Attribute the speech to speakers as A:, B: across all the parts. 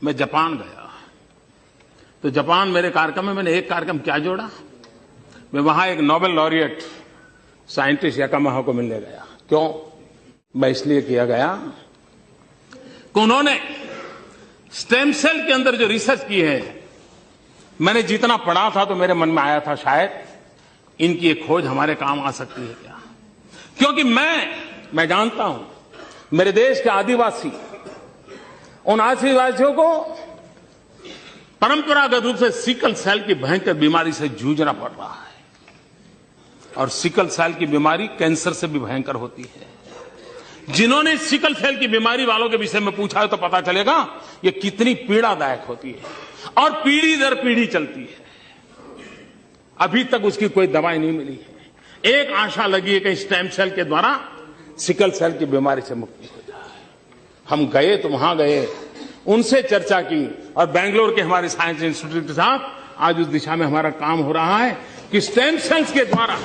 A: मैं जापान गया, तो जापान मेरे कार्यक्रम में मैंने एक कार्यक्रम क्या जोड़ा, मैं वहां एक नोबेल लॉरिएट साइंटिस्ट याकामाहा को मिलने गया। क्यों? मैं इसलिए किया गया कि उन्होंने स्टेम सेल के अंदर जो रिसर्च की है, मैंने जितना पढ़ा था तो मेरे मन में आया था शायद इनकी एक खोज हमारे काम आ सकती है क्या। क्योंकि मैं जानता हूं मेरे देश के आदिवासी, उन आदिवासियों को परंपरागत रूप से सिकल सेल की भयंकर बीमारी से जूझना पड़ रहा है, और सिकल सेल की बीमारी कैंसर से भी भयंकर होती है। जिन्होंने सिकल सेल की बीमारी वालों के विषय में पूछा है तो पता चलेगा ये कितनी पीड़ादायक होती है, और पीढ़ी दर पीढ़ी चलती है। अभी तक उसकी कोई दवाई नहीं मिली है। एक आशा लगी है कि स्टेम सेल के द्वारा सिकल सेल की बीमारी से मुक्ति हो जाए। हम गए तो वहां गए, उनसे चर्चा की, और बेंगलोर के हमारे साइंस इंस्टीट्यूट के साथ आज उस दिशा में हमारा काम हो रहा है कि स्टेम सेल्स के द्वारा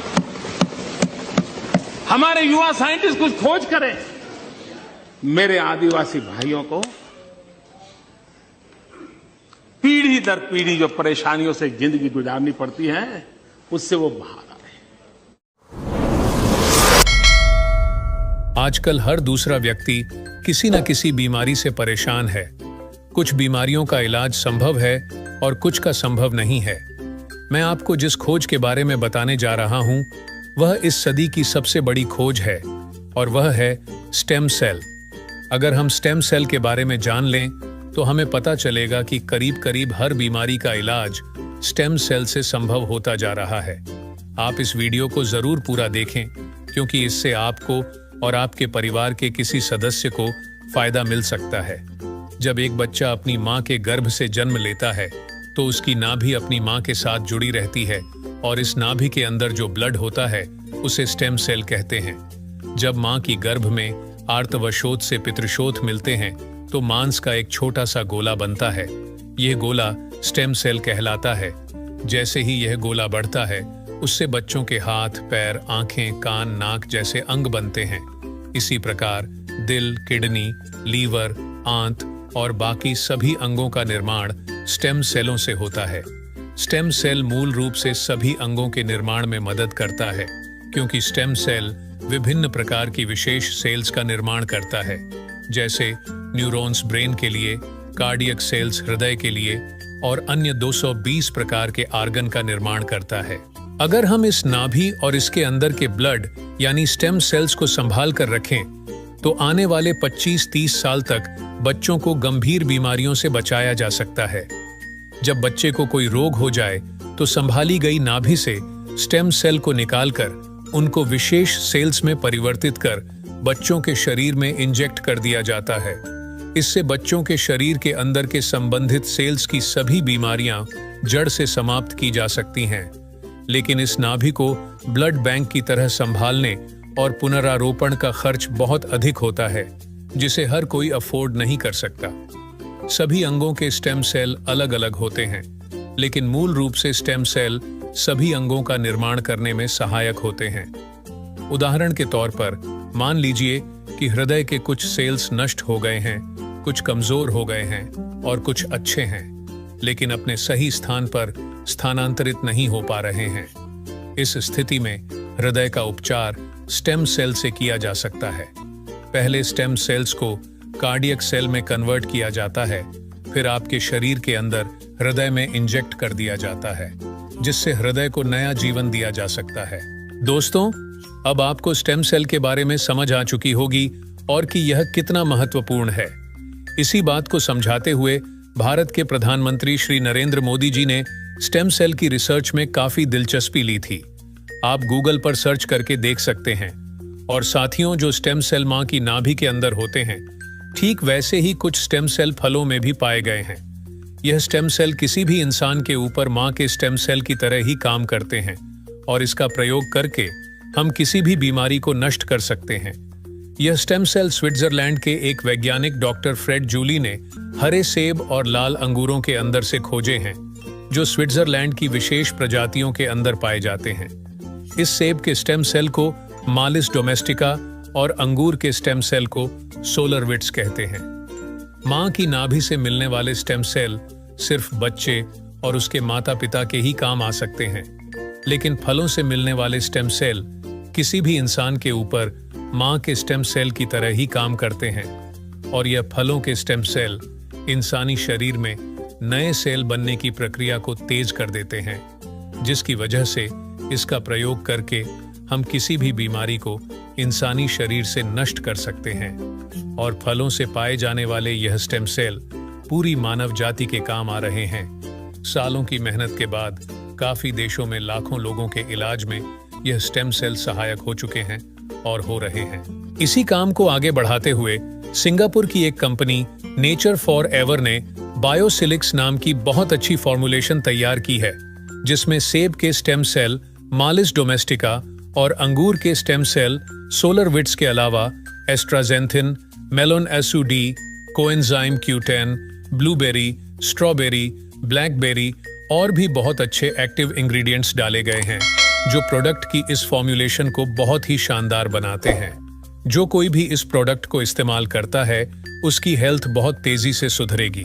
A: हमारे युवा साइंटिस्ट कुछ खोज करें। मेरे आदिवासी भाइयों को पीढ़ी दर पीढ़ी जो परेशानियों से जिंदगी गुजारनी पड़ती है, उससे वो बाहर आए।
B: आजकल हर दूसरा व्यक्ति किसी न किसी बीमारी से परेशान है। कुछ बीमारियों का इलाज संभव है और कुछ का संभव नहीं है। मैं आपको जिस खोज के बारे में बताने जा रहा हूं, वह इस सदी की सबसे बड़ी खोज है, और वह है स्टेम सेल। अगर हम स्टेम सेल के बारे में जान लें तो हमें पता चलेगा कि करीब करीब हर बीमारी का इलाज स्टेम सेल से संभव होता जा रहा है। आप इस वीडियो को जरूर पूरा देखें, क्योंकि इससे आपको और आपके परिवार के किसी सदस्य को फायदा मिल सकता है। जब एक बच्चा अपनी मां के गर्भ से जन्म लेता है तो उसकी नाभि अपनी मां के साथ जुड़ी रहती है, और इस नाभि के अंदर जो ब्लड होता है उसे स्टेम सेल कहते हैं। जब मां की गर्भ में आर्तवशोथ से पितृशोथ मिलते हैं तो मांस का एक छोटा सा गोला बनता है। यह गोला स्टेम सेल कहलाता है। जैसे ही यह गोला बढ़ता है, उससे बच्चों के हाथ, पैर, आंखें, कान, नाक जैसे अंग बनते हैं। इसी प्रकार दिल, किडनी, लीवर, आंत और बाकी सभी अंगों का निर्माण स्टेम सेलों से होता है। स्टेम सेल मूल रूप से सभी अंगों के निर्माण में मदद करता है, क्योंकि स्टेम सेल विभिन्न प्रकार की विशेष सेल्स का निर्माण करता है, जैसे न्यूरॉन्स ब्रेन के लिए, कार्डियक सेल्स हृदय के लिए, और अन्य 220 प्रकार के आर्गन का निर्माण करता है। अगर हम इस नाभि और इसके अंदर के ब्लड यानी स्टेम सेल्स को संभाल कर रखें तो आने वाले 25-30 साल तक बच्चों को गंभीर बीमारियों से बचाया जा सकता है। जब बच्चे को कोई रोग हो जाए तो संभाली गई नाभि से स्टेम सेल को निकालकर उनको विशेष सेल्स में परिवर्तित कर बच्चों के शरीर में इंजेक्ट कर दिया जाता है। इससे बच्चों के शरीर के अंदर के संबंधित सेल्स की सभी बीमारियां जड़ से समाप्त की जा सकती हैं। लेकिन इस नाभि को ब्लड बैंक की तरह संभालने और पुनरारोपण का खर्च बहुत अधिक होता है, जिसे हर कोई अफोर्ड नहीं कर सकता। सभी अंगों के स्टेम सेल अलग अलग होते हैं, लेकिन मूल रूप से स्टेम सेल सभी अंगों का निर्माण करने में सहायक होते हैं। उदाहरण के तौर पर मान लीजिए कि हृदय के कुछ सेल्स नष्ट हो गए हैं, कुछ कमजोर हो गए हैं और कुछ अच्छे हैं, लेकिन अपने सही स्थान पर स्थानांतरित नहीं हो पा रहे हैं। इस स्थिति में हृदय का उपचार स्टेम सेल से किया जा सकता है। पहले स्टेम सेल्स को कार्डियक सेल में कन्वर्ट किया जाता है, फिर आपके शरीर के अंदर हृदय में इंजेक्ट कर दिया जाता है, जिससे हृदय को नया जीवन दिया जा सकता है। दोस्तों, अब आपको स्टेम सेल के बारे में समझ आ चुकी होगी और कि यह कितना महत्वपूर्ण है। इसी बात को समझाते हुए भारत के प्रधानमंत्री श्री नरेंद्र मोदी जी ने स्टेम सेल की रिसर्च में काफी दिलचस्पी ली थी। आप गूगल पर सर्च करके देख सकते हैं। और साथियों, जो स्टेम सेल मां की नाभि के अंदर होते हैं, ठीक वैसे ही कुछ स्टेम सेल फलों में भी पाए गए हैं। यह स्टेम सेल किसी भी इंसान के ऊपर मां के स्टेम सेल की तरह ही काम करते हैं, और इसका प्रयोग करके हम किसी भी बीमारी को नष्ट कर सकते हैं। यह स्टेम सेल स्विट्जरलैंड के एक वैज्ञानिक डॉक्टर फ्रेड जूली ने हरे सेब और लाल अंगूरों के अंदर से खोजे हैं, जो स्विट्जरलैंड की विशेष प्रजातियों के अंदर पाए जाते हैं। इस सेब के स्टेम सेल को मालिस डोमेस्टिका और अंगूर के स्टेम सेल को सोलरविट्स कहते हैं। मां की नाभि से मिलने वाले स्टेम सेल सिर्फ बच्चे और उसके माता पिता के ही काम आ सकते हैं, लेकिन फलों से मिलने वाले स्टेम सेल किसी भी इंसान के ऊपर मां के स्टेम सेल की तरह ही काम करते हैं और यह फलों के स्टेम सेल इंसानी शरीर में नए सेल बनने की प्रक्रिया को तेज कर देते हैं, जिसकी वजह से इसका प्रयोग करके हम किसी भी बीमारी को इंसानी शरीर से नष्ट कर सकते हैं और फलों से पाए जाने वाले यह स्टेम सेल पूरी मानव जाति के काम आ रहे हैं। सालों की मेहनत के बाद काफी देशों में लाखों लोगों के इलाज में यह स्टेम सेल सहायक हो चुके हैं और हो रहे हैं। इसी काम को आगे बढ़ाते हुए सिंगापुर की एक कंपनी नेचर फॉर एवर ने बायोसिलिक्स नाम की बहुत अच्छी फॉर्मुलेशन तैयार की है, जिसमें सेब के स्टेम सेल मालिस डोमेस्टिका और अंगूर के स्टेम सेल सोलर विट्स के अलावा astaxanthin, melon SOD, coenzyme Q10, blueberry, strawberry, blackberry और भी बहुत अच्छे एक्टिव इंग्रेडिएंट्स डाले गए हैं, जो प्रोडक्ट की इस फॉर्मुलेशन को बहुत ही शानदार बनाते हैं। जो कोई भी इस प्रोडक्ट को इस्तेमाल करता है, उसकी हेल्थ बहुत तेजी से सुधरेगी।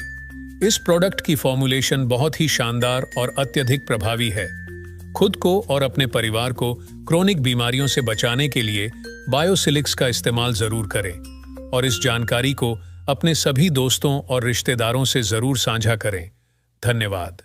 B: इस प्रोडक्ट की फॉर्मुलेशन बहुत ही शानदार और अत्यधिक प्रभावी है। खुद को और अपने परिवार को क्रोनिक बीमारियों से बचाने के लिए बायोसिलिक्स का इस्तेमाल जरूर करें और इस जानकारी को अपने सभी दोस्तों और रिश्तेदारों से जरूर साझा करें। धन्यवाद।